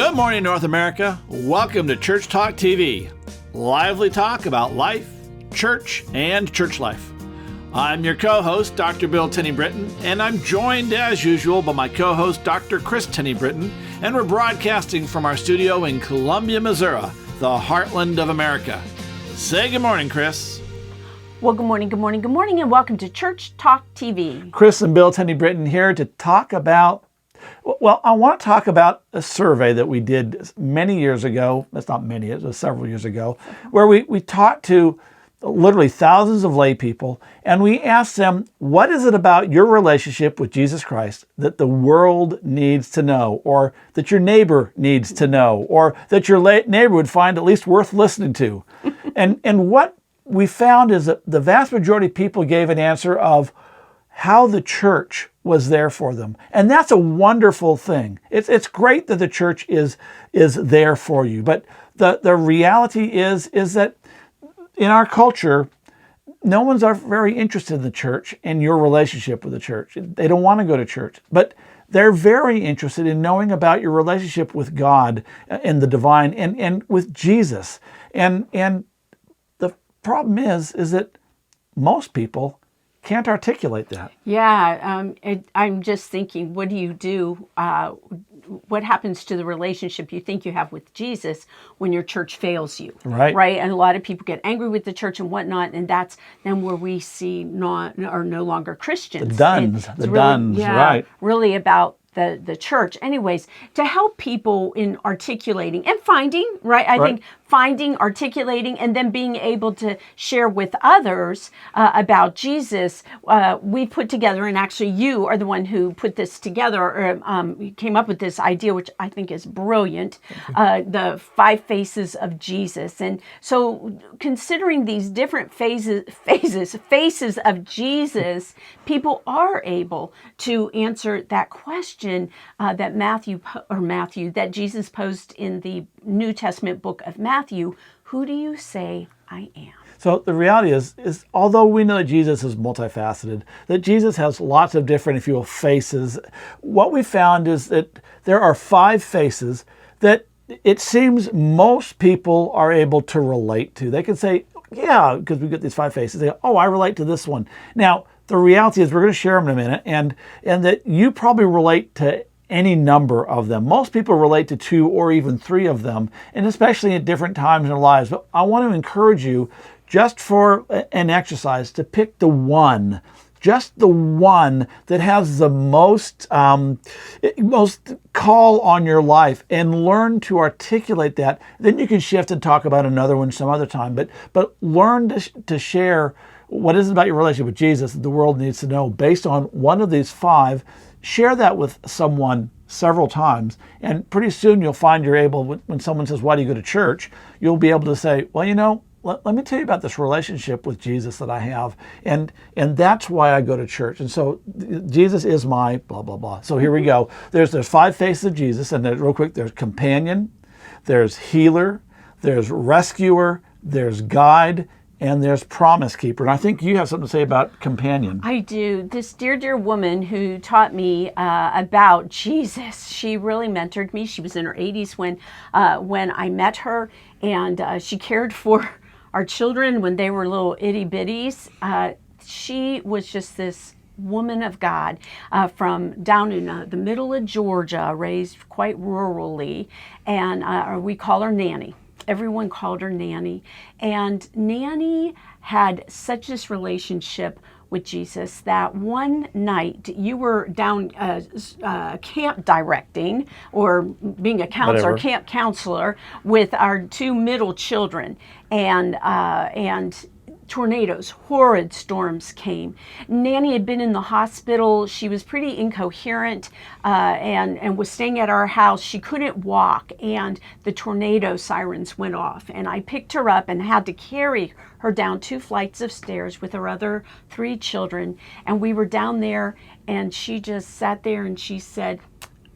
Good morning, North America. Welcome to Church Talk TV. Lively talk about life, church, and church life. I'm your co-host, Dr. Bill Tenney-Britton, and I'm joined, as usual, by my co-host, Dr. Kris Tenney-Britton, and we're broadcasting from our studio in Columbia, Missouri, the heartland of America. Say good morning, Kris. Well, good morning, and welcome to Church Talk TV. Kris and Bill Tenney-Britton here to talk about, I want to talk about a survey that we did many years ago. That's not many, it was several years ago, where we talked to literally thousands of lay people, and we asked them, what is it about your relationship with Jesus Christ that the world needs to know, or that your neighbor needs to know, or that your neighbor would find at least worth listening to? And what we found is that the vast majority of people gave an answer of how the church was there for them. And that's a wonderful thing. It's great that the church is there for you. But the reality is that in our culture, no one's very interested in the church and your relationship with the church. They don't want to go to church. But they're very interested in knowing about your relationship with God and the divine and with Jesus. And the problem is that most people can't articulate that. Yeah, I'm just thinking, what do you do? What happens to the relationship you think you have with Jesus when your church fails you? Right? And a lot of people get angry with the church and whatnot, and that's then where we see no longer Christians. The duns, right. Really about the church. Anyways, to help people in articulating and finding, right? I think finding, articulating, and then being able to share with others about Jesus, we put together, and actually you are the one who put this together, or came up with this idea, which I think is brilliant, the 5 faces of Jesus. And so considering these different faces of Jesus, people are able to answer that question that Jesus posed in the New Testament book of Matthew. Who do you say I am? So the reality is although we know that Jesus is multifaceted, that Jesus has lots of different, if you will, faces, what we found is that there are 5 faces that it seems most people are able to relate to. They can say, yeah, because we've got these 5 faces. They go, oh, I relate to this one. Now, the reality is we're going to share them in a minute, and that you probably relate to any number of them. Most people relate to 2 or even 3 of them, and especially at different times in their lives. But I want to encourage you, just for an exercise, to pick the one, just the one that has the most call on your life, and learn to articulate that. Then you can shift and talk about another one some other time. But learn to share what is it about your relationship with Jesus that the world needs to know based on one of these 5. Share that with someone several times, and pretty soon you'll find you're able, when someone says, why do you go to church? You'll be able to say, well, let me tell you about this relationship with Jesus that I have, and that's why I go to church. And so Jesus is my blah, blah, blah. So here we go. There's 5 faces of Jesus, and real quick, there's companion, there's healer, there's rescuer, there's guide, and there's promise keeper. And I think you have something to say about companion. I do. This dear woman who taught me about Jesus, she really mentored me. She was in her 80s when I met her, and she cared for our children when they were little itty bitties. She was just this woman of God from down in the middle of Georgia, raised quite rurally, and we call her Nanny. Everyone called her Nanny. And Nanny had such this relationship with Jesus that one night you were down camp directing, or being a counselor, camp counselor, with our 2 middle children. And tornadoes, horrid storms came. Nanny had been in the hospital. She was pretty incoherent and was staying at our house. She couldn't walk, and the tornado sirens went off. And I picked her up and had to carry her down 2 flights of stairs with her other 3 children. And we were down there, and she just sat there and she said,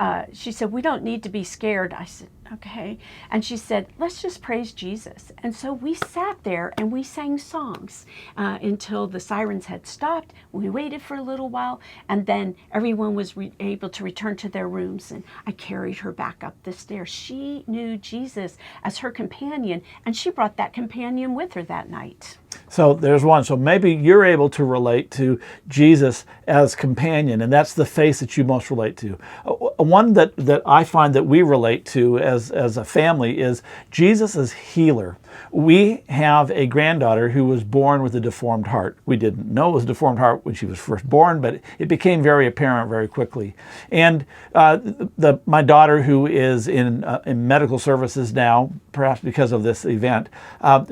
we don't need to be scared. I said, Okay. And she said, let's just praise Jesus. And so we sat there and we sang songs until the sirens had stopped. We waited for a little while, and then everyone was able to return to their rooms. And I carried her back up the stairs. She knew Jesus as her companion, and she brought that companion with her that night. So there's one. So maybe you're able to relate to Jesus as companion, and that's the face that you most relate to. One that I find that we relate to as a family is Jesus as healer. We have a granddaughter who was born with a deformed heart. We didn't know it was a deformed heart when she was first born, but it became very apparent very quickly. And my daughter, who is in medical services now, perhaps because of this event,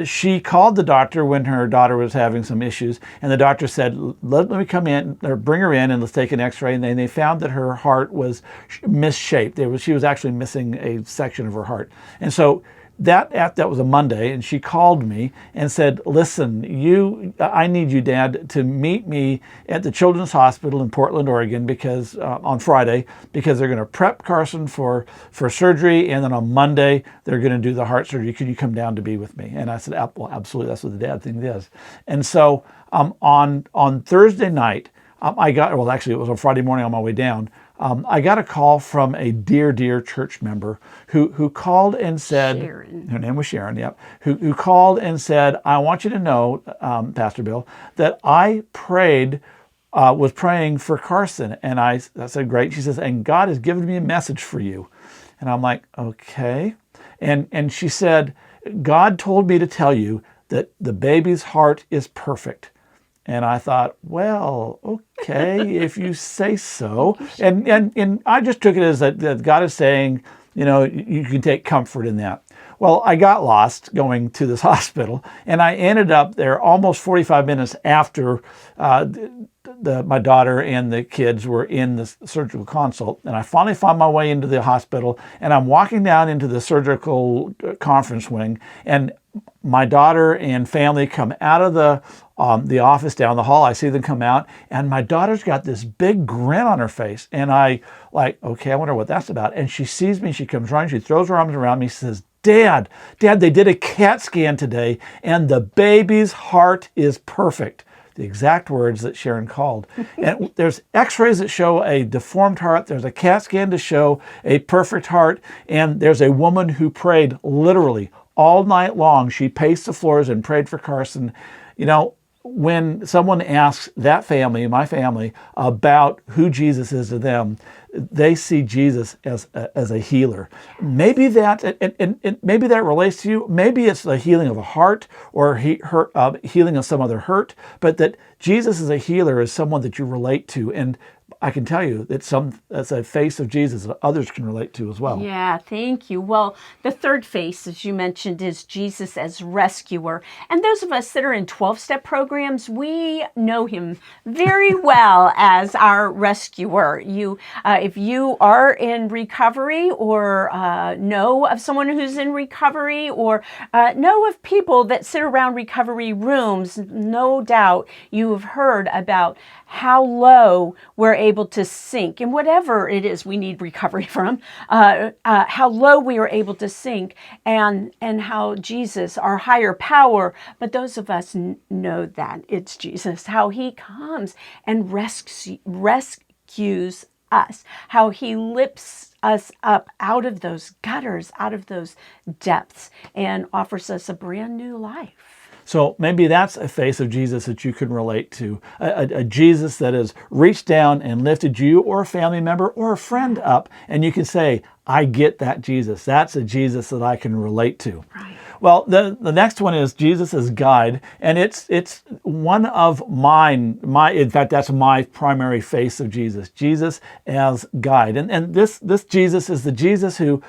she called the doctor when her daughter was having some issues, and the doctor said, let me come in, or bring her in, and let's take an x-ray. And then they found that her heart was misshaped. She was actually missing a section of her heart. And so that was a Monday, and she called me and said, listen, I need you, Dad, to meet me at the Children's Hospital in Portland, Oregon, because on Friday, because they're going to prep Carson for surgery, and then on Monday they're going to do the heart surgery. Could you come down to be with me? And I said, well, absolutely, that's what the dad thing is. And so on Thursday night, actually it was on Friday morning on my way down, I got a call from a dear church member who called and said, Sharon. Her name was Sharon, yep, who called and said, I want you to know, Pastor Bill, that I was praying for Carson. And I said, great. She says, and God has given me a message for you. And I'm like, okay. And she said, God told me to tell you that the baby's heart is perfect. And I thought, well, okay, if you say so. And I just took it as that God is saying, you can take comfort in that. Well, I got lost going to this hospital, and I ended up there almost 45 minutes after my daughter and the kids were in the surgical consult. And I finally found my way into the hospital, and I'm walking down into the surgical conference wing, and my daughter and family come out of the office down the hall. I see them come out, and my daughter's got this big grin on her face. And okay, I wonder what that's about. And she sees me, she comes running, she throws her arms around me, says, Dad, they did a CAT scan today, and the baby's heart is perfect. The exact words that Sharon called. And there's x-rays that show a deformed heart. There's a CAT scan to show a perfect heart. And there's a woman who prayed literally all night long. She paced the floors and prayed for Carson. When someone asks that family, my family, about who Jesus is to them, they see Jesus as a healer. Maybe that and maybe that relates to you. Maybe it's the healing of a heart or healing of some other hurt. But that Jesus as a healer is someone that you relate to, and I can tell you that's a face of Jesus that others can relate to as well. Yeah, thank you. Well, the third face, as you mentioned, is Jesus as rescuer. And those of us that are in 12-step programs, we know him very well as our rescuer. If you are in recovery or know of someone who's in recovery or know of people that sit around recovery rooms, no doubt you have heard about how low we're able to sink in whatever it is we need recovery from, how low we are able to sink, and how Jesus, our higher power, but those of us know that it's Jesus, how he comes and rescues us, how he lifts us up out of those gutters, out of those depths, and offers us a brand new life. So maybe that's a face of Jesus that you can relate to, a Jesus that has reached down and lifted you or a family member or a friend up, and you can say, I get that Jesus. That's a Jesus that I can relate to. Right. Well, the next one is Jesus as guide, and it's one of mine. In fact, that's my primary face of Jesus. Jesus as guide, and this Jesus is the Jesus who.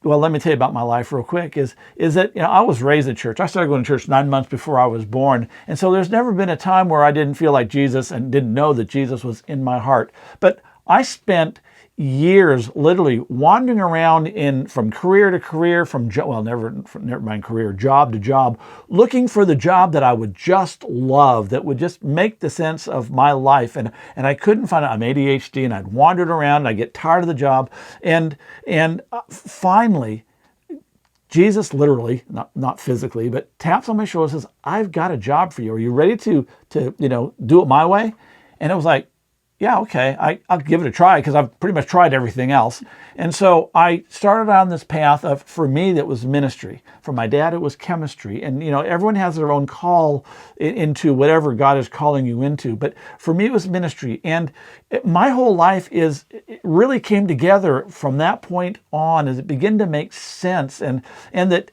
Well, let me tell you about my life real quick, is that I was raised in church. I started going to church 9 months before I was born. And so there's never been a time where I didn't feel like Jesus and didn't know that Jesus was in my heart. But I spent years literally wandering around from career to career, never mind career, job to job, looking for the job that I would just love, that would just make the sense of my life. And I couldn't find it. I'm ADHD, and I'd wandered around, and I'd get tired of the job. And finally, Jesus literally, not physically, but taps on my shoulder and says, I've got a job for you. Are you ready to do it my way? And it was like, yeah, okay, I'll give it a try because I've pretty much tried everything else. And so I started on this path of, for me, that was ministry. For my dad, it was chemistry. And, everyone has their own call into whatever God is calling you into. But for me, it was ministry. And my whole life it really came together from that point on as it began to make sense. And that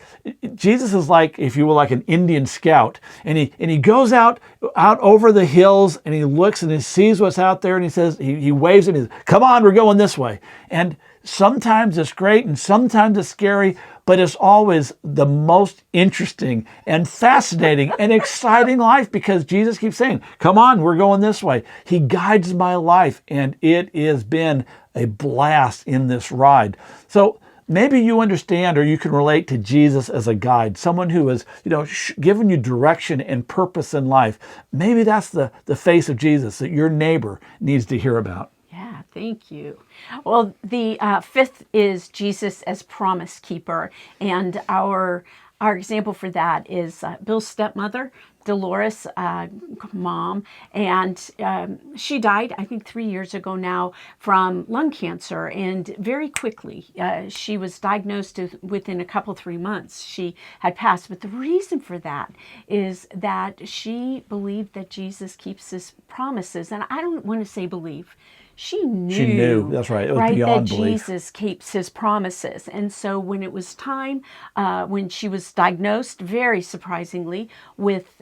Jesus is like, if you will, like an Indian scout. And he goes out over the hills and he looks and he sees what's out there and he says, he waves and he says, come on, we're going this way. And sometimes it's great and sometimes it's scary, but it's always the most interesting and fascinating and exciting life because Jesus keeps saying, come on, we're going this way. He guides my life and it has been a blast in this ride. So maybe you understand or you can relate to Jesus as a guide, someone who has, given you direction and purpose in life. Maybe that's the face of Jesus that your neighbor needs to hear about. Yeah, thank you. Well, the fifth is Jesus as promise keeper. And our example for that is Bill's stepmother, Dolores' mom, and she died, I think 3 years ago now, from lung cancer. And very quickly, she was diagnosed within 3 months. She had passed. But the reason for that is that she believed that Jesus keeps his promises. And I don't want to say believe. She knew. That's right. It was beyond that belief. Jesus keeps his promises. And so when it was time, when she was diagnosed, very surprisingly,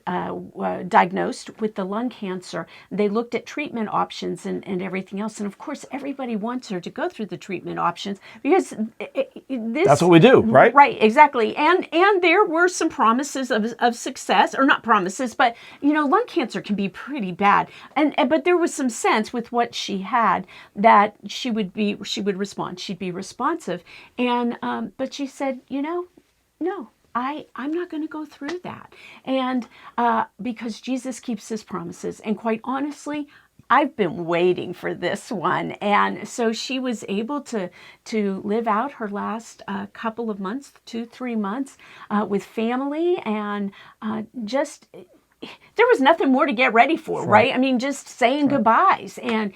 diagnosed with the lung cancer, they looked at treatment options and everything else. And of course, everybody wants her to go through the treatment options because that's what we do, right? Right, exactly. And there were some promises of success, or not promises, but lung cancer can be pretty bad. But there was some sense with what she had that she would respond. She'd be responsive. And but she said, no. I'm not going to go through that. And because Jesus keeps his promises. And quite honestly, I've been waiting for this one. And so she was able to live out her last couple of months, 2-3 months with family and there was nothing more to get ready for, right? I mean, just saying goodbyes. And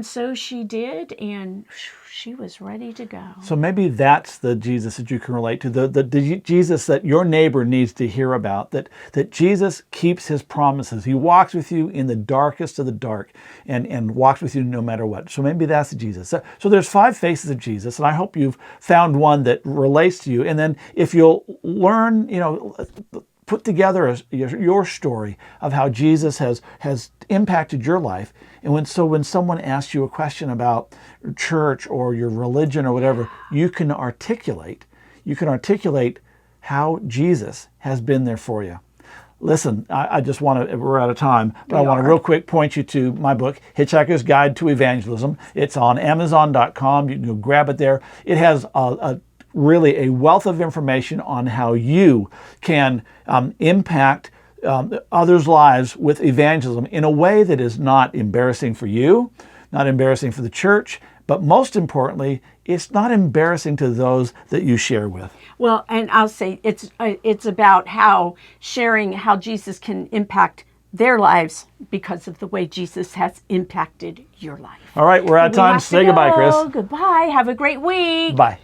so she did, and she was ready to go. So maybe that's the Jesus that you can relate to, the Jesus that your neighbor needs to hear about, that Jesus keeps his promises. He walks with you in the darkest of the dark and walks with you no matter what. So maybe that's the Jesus. So there's 5 faces of Jesus, and I hope you've found one that relates to you. And then if you'll learn, put together your story of how Jesus has impacted your life. And when someone asks you a question about church or your religion or whatever, you can articulate how Jesus has been there for you. Listen, I just want to, we're out of time, but I want to real quick point you to my book, Hitchhiker's Guide to Evangelism. It's on Amazon.com. You can go grab it there. It has really a wealth of information on how you can impact others' lives with evangelism in a way that is not embarrassing for you, not embarrassing for the church, but most importantly, it's not embarrassing to those that you share with. Well, and I'll say it's about sharing how Jesus can impact their lives because of the way Jesus has impacted your life. All right, we're out of time. Say goodbye, Kris. Goodbye. Have a great week. Bye.